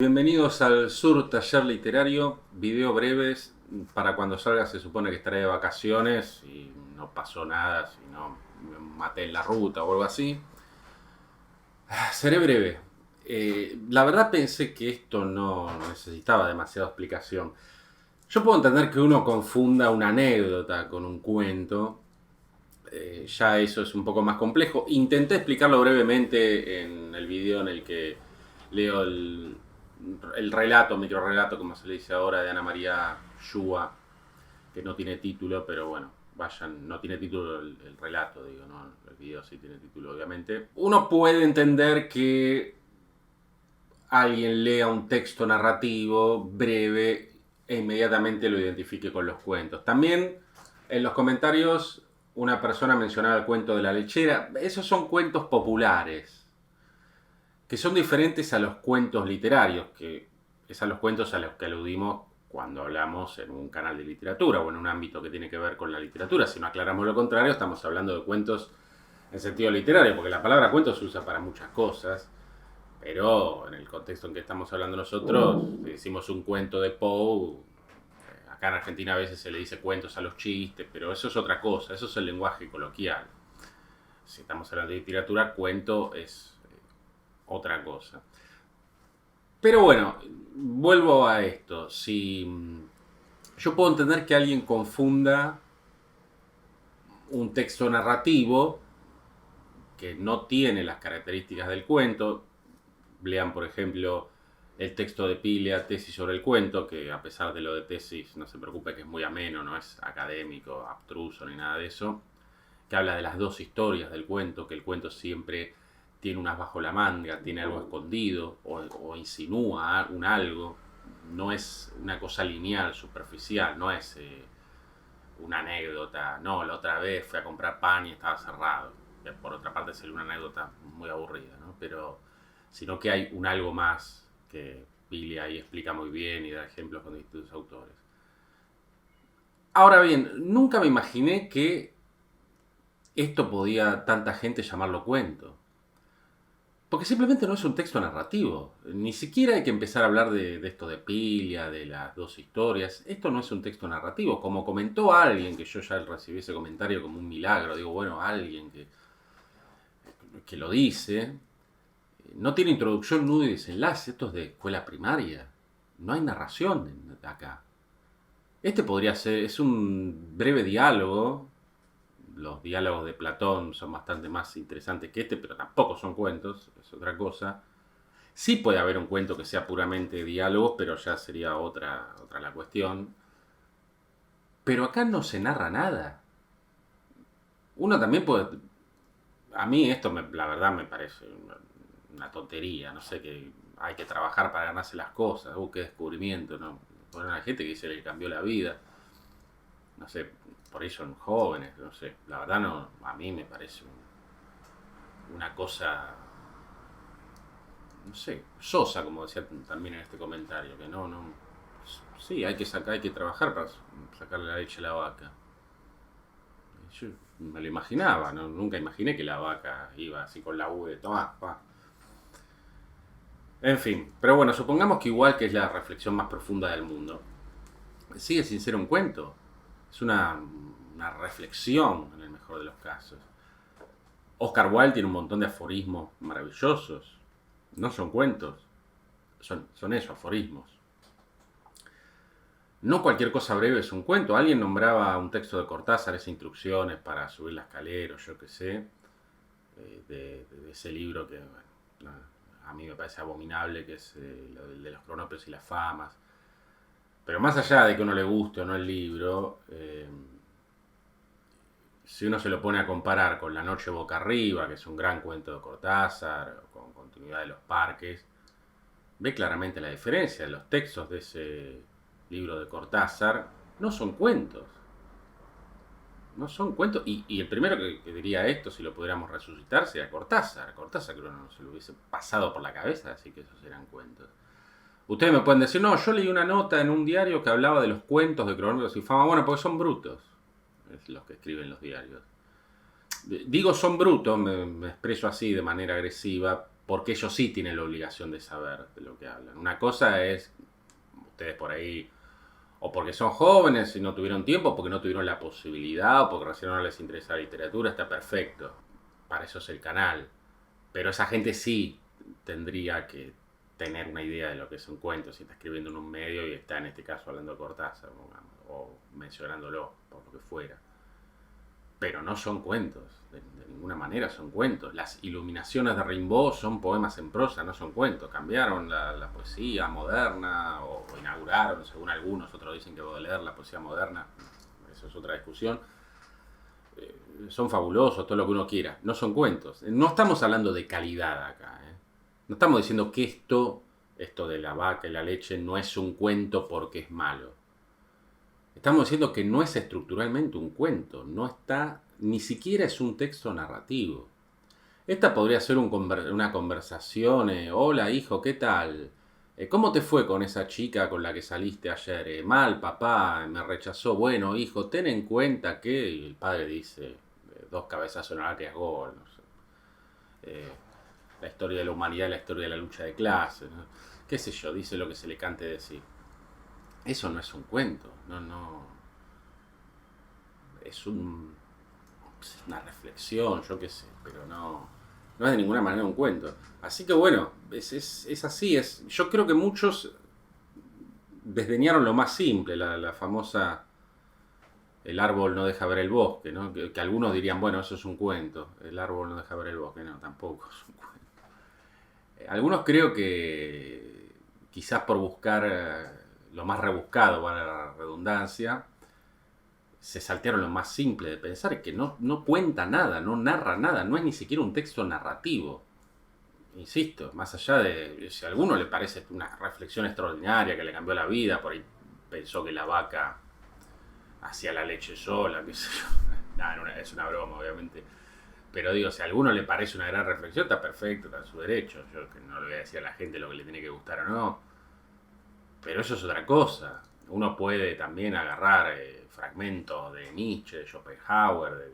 Bienvenidos al Sur Taller Literario, video breves, para cuando salga se supone que estaré de vacaciones y no pasó nada, si no me maté en la ruta o algo así. Seré breve. La verdad pensé que esto no necesitaba demasiada explicación. Yo puedo entender que uno confunda una anécdota con un cuento. Ya eso es un poco más complejo. Intenté explicarlo brevemente en el video en el que leo el relato, microrelato, como se le dice ahora, de Ana María Shua, que no tiene título, pero bueno, vayan, no tiene título el relato, digo, ¿no? El video sí tiene título, obviamente. Uno puede entender que alguien lea un texto narrativo breve e inmediatamente lo identifique con los cuentos. También en los comentarios una persona mencionaba el cuento de la lechera. Esos son cuentos populares, que son diferentes a los cuentos literarios, que es a los cuentos a los que aludimos cuando hablamos en un canal de literatura o en un ámbito que tiene que ver con la literatura. Si no aclaramos lo contrario, estamos hablando de cuentos en sentido literario, porque la palabra cuento se usa para muchas cosas, pero en el contexto en que estamos hablando nosotros, si decimos un cuento de Poe, acá en Argentina a veces se le dice cuentos a los chistes, pero eso es otra cosa, eso es el lenguaje coloquial. Si estamos hablando de literatura, cuento es otra cosa. Pero bueno, vuelvo a esto. Si yo puedo entender que alguien confunda un texto narrativo que no tiene las características del cuento. Lean, por ejemplo, el texto de Piglia, Tesis sobre el cuento, que a pesar de lo de tesis, no se preocupe que es muy ameno, no es académico, abstruso ni nada de eso, que habla de las dos historias del cuento, que el cuento siempre tiene unas bajo la manga, tiene algo escondido o insinúa un algo, no es una cosa lineal, superficial, no es una anécdota, no, la otra vez fui a comprar pan y estaba cerrado. Por otra parte sería una anécdota muy aburrida, ¿no? Pero sino que hay un algo más que Billy ahí explica muy bien y da ejemplos con distintos autores. Ahora bien, nunca me imaginé que esto podía tanta gente llamarlo cuento. Porque simplemente no es un texto narrativo. Ni siquiera hay que empezar a hablar de esto de Piglia, de las dos historias. Esto no es un texto narrativo. Como comentó alguien, que yo ya recibí ese comentario como un milagro. Digo, bueno, alguien que lo dice. No tiene introducción, nudo y desenlace. Esto es de escuela primaria. No hay narración acá. Este podría ser, es un breve diálogo. Los diálogos de Platón son bastante más interesantes que este, pero tampoco son cuentos, es otra cosa. Sí puede haber un cuento que sea puramente diálogos, pero ya sería otra la cuestión. Pero acá no se narra nada. Uno también puede... A mí esto, la verdad, me parece una tontería. No sé, que hay que trabajar para ganarse las cosas. Qué descubrimiento, ¿no? Bueno, hay gente que dice que le cambió la vida. No sé, por ahí son jóvenes, no sé. La verdad, no, a mí me parece una cosa, no sé, sosa, como decía también en este comentario, que no, sí, hay que trabajar para sacarle la leche a la vaca. Yo me lo imaginaba, ¿no? Nunca imaginé que la vaca iba así con la U de tomar, pa. En fin, pero bueno, supongamos que igual que es la reflexión más profunda del mundo, sigue sin ser un cuento. Es una reflexión en el mejor de los casos. Oscar Wilde tiene un montón de aforismos maravillosos. No son cuentos, son eso, aforismos. No cualquier cosa breve es un cuento. Alguien nombraba un texto de Cortázar, esas instrucciones para subir la escalera, o yo qué sé, de ese libro que bueno, a mí me parece abominable, que es el de los cronopios y las famas. Pero más allá de que a uno le guste o no el libro, si uno se lo pone a comparar con La noche boca arriba, que es un gran cuento de Cortázar, con continuidad de los parques, ve claramente la diferencia. Los textos de ese libro de Cortázar no son cuentos. No son cuentos. Y el primero que diría esto, si lo pudiéramos resucitar, sería Cortázar. Cortázar creo que no se lo hubiese pasado por la cabeza, así que esos eran cuentos. Ustedes me pueden decir, no, yo leí una nota en un diario que hablaba de los cuentos de Cronopios y Fama. Bueno, porque son brutos los que escriben los diarios. Digo son brutos, me expreso así de manera agresiva, porque ellos sí tienen la obligación de saber de lo que hablan. Una cosa es, ustedes por ahí, o porque son jóvenes y no tuvieron tiempo, o porque no tuvieron la posibilidad, o porque recién no les interesa la literatura, está perfecto. Para eso es el canal. Pero esa gente sí tendría que tener una idea de lo que es un cuento, si está escribiendo en un medio y está en este caso hablando de Cortázar, o mencionándolo, por lo que fuera. Pero no son cuentos, de ninguna manera son cuentos. Las iluminaciones de Rimbaud son poemas en prosa, no son cuentos. Cambiaron la poesía moderna o inauguraron, según algunos, otros dicen que Baudelaire, la poesía moderna, eso es otra discusión. Son fabulosos, todo lo que uno quiera, no son cuentos. No estamos hablando de calidad acá, ¿eh? No estamos diciendo que esto de la vaca y la leche no es un cuento porque es malo. Estamos diciendo que no es estructuralmente un cuento, no está, ni siquiera es un texto narrativo. Esta podría ser una conversación, hola hijo, ¿qué tal? ¿Cómo te fue con esa chica con la que saliste ayer? Mal, papá, me rechazó. Bueno, hijo, ten en cuenta que... Y el padre dice, dos cabezazos en la que es gol, no sé. La historia de la humanidad, la historia de la lucha de clases, ¿no? Qué sé yo, dice lo que se le cante decir. Eso no es un cuento, no. Es una reflexión, yo qué sé, pero no es de ninguna manera un cuento. Así que bueno, es así. Yo creo que muchos desdeñaron lo más simple, la famosa el árbol no deja ver el bosque, ¿no? Que algunos dirían, bueno, eso es un cuento, el árbol no deja ver el bosque, no, tampoco es un cuento. Algunos creo que quizás por buscar lo más rebuscado, vale la redundancia, se saltearon lo más simple de pensar, que no cuenta nada, no narra nada, no es ni siquiera un texto narrativo. Insisto, más allá de si a alguno le parece una reflexión extraordinaria que le cambió la vida, por ahí pensó que la vaca hacía la leche sola, qué sé yo. Nada, es una broma, obviamente. Pero digo, si a alguno le parece una gran reflexión, está perfecto, está en su derecho. Yo que no le voy a decir a la gente lo que le tiene que gustar o no. Pero eso es otra cosa. Uno puede también agarrar fragmentos de Nietzsche, de Schopenhauer,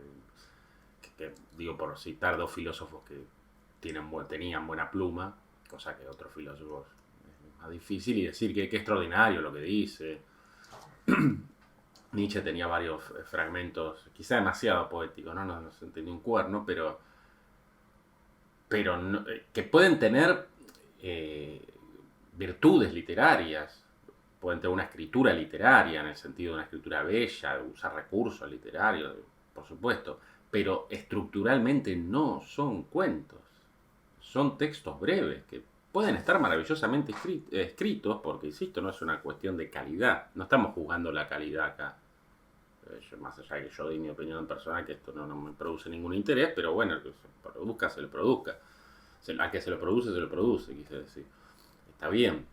que digo por citar dos filósofos que tenían buena pluma, cosa que otros filósofos es más difícil, y decir que extraordinario lo que dice. Nietzsche tenía varios fragmentos, quizá demasiado poéticos, no se entendía un cuerno, pero no, que pueden tener virtudes literarias, pueden tener una escritura literaria, en el sentido de una escritura bella, usar recursos literarios, por supuesto, pero estructuralmente no son cuentos, son textos breves que pueden estar maravillosamente escritos, porque insisto, no es una cuestión de calidad, no estamos juzgando la calidad acá. Más allá de que yo doy mi opinión personal, que esto no me produce ningún interés, pero bueno, el que se produzca, se lo produzca. A que se lo produce, quise decir. Está bien,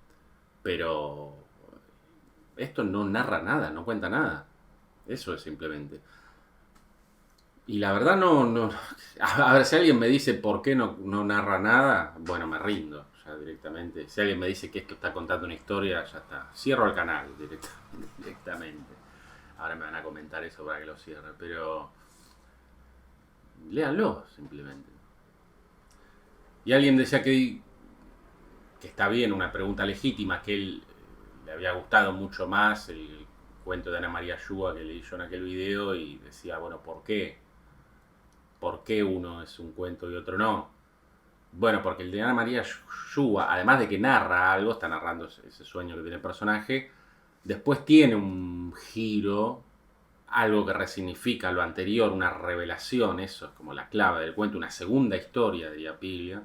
pero esto no narra nada, no cuenta nada. Eso es simplemente. Y la verdad no. A ver, si alguien me dice por qué no narra nada, bueno, me rindo ya directamente. Si alguien me dice que esto está contando una historia, ya está. Cierro el canal directamente. Ahora me van a comentar eso para que lo cierre, pero léanlo simplemente. Y alguien decía que está bien, una pregunta legítima, que él le había gustado mucho más el cuento de Ana María Yúa que leí yo en aquel video, y decía, bueno, ¿por qué? ¿Por qué uno es un cuento y otro no? Bueno, porque el de Ana María Yúa, además de que narra algo, está narrando ese sueño que tiene el personaje, después tiene un giro, algo que resignifica lo anterior, una revelación, eso es como la clave del cuento, una segunda historia, diría Piglia,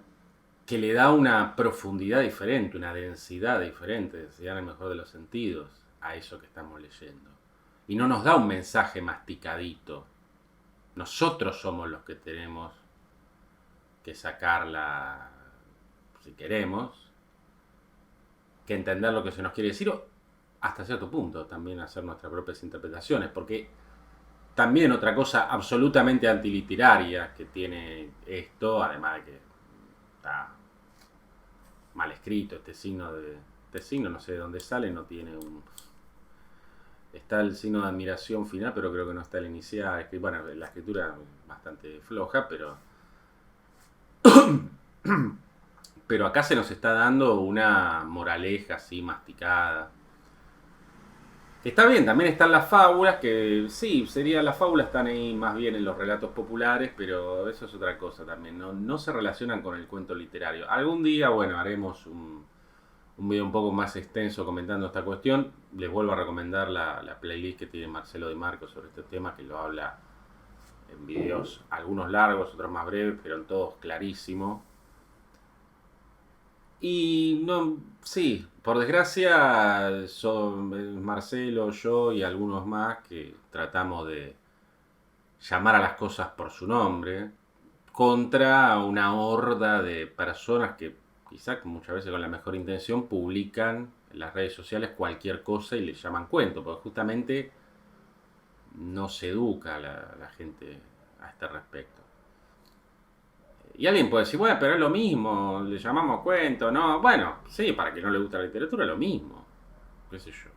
que le da una profundidad diferente, una densidad diferente, densidad en el mejor de los sentidos, a eso que estamos leyendo. Y no nos da un mensaje masticadito. Nosotros somos los que tenemos que sacarla, si queremos, que entender lo que se nos quiere decir, o hasta cierto punto también hacer nuestras propias interpretaciones, porque también otra cosa absolutamente antiliteraria que tiene esto, además de que está mal escrito este signo, no sé de dónde sale, no tiene un... Está el signo de admiración final, pero creo que no está el inicial. Bueno, la escritura es bastante floja, pero Pero acá se nos está dando una moraleja así masticada. Está bien, también están las fábulas, que sí, las fábulas están ahí más bien en los relatos populares, pero eso es otra cosa también, no se relacionan con el cuento literario. Algún día, bueno, haremos un video un poco más extenso comentando esta cuestión. Les vuelvo a recomendar la playlist que tiene Marcelo Di Marco sobre este tema, que lo habla en videos, algunos largos, otros más breves, pero en todos clarísimo. Y no, sí, por desgracia son Marcelo, yo y algunos más que tratamos de llamar a las cosas por su nombre contra una horda de personas que quizás muchas veces con la mejor intención publican en las redes sociales cualquier cosa y le llaman cuento, porque justamente no se educa a la gente a este respecto. Y alguien puede decir, bueno, pero es lo mismo, le llamamos cuento, ¿no? Bueno, sí, para que no le guste la literatura es lo mismo. ¿Qué sé yo?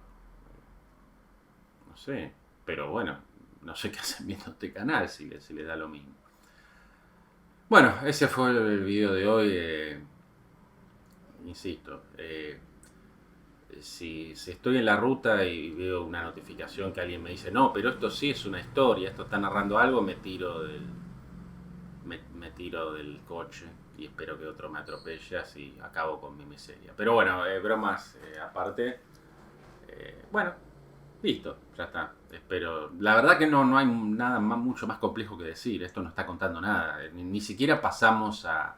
No sé. Pero bueno, no sé qué hacen viendo este canal si les da lo mismo. Bueno, ese fue el video de hoy. Insisto, si estoy en la ruta y veo una notificación que alguien me dice, no, pero esto sí es una historia, esto está narrando algo, me tiro del coche y espero que otro me atropelle, así acabo con mi miseria. Pero bueno, bromas aparte. Bueno, listo, ya está. Espero. La verdad que no hay nada mucho más complejo que decir. Esto no está contando nada. Ni siquiera pasamos a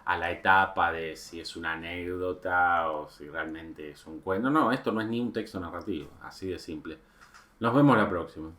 la etapa de si es una anécdota o si realmente es un cuento. No, esto no es ni un texto narrativo. Así de simple. Nos vemos la próxima.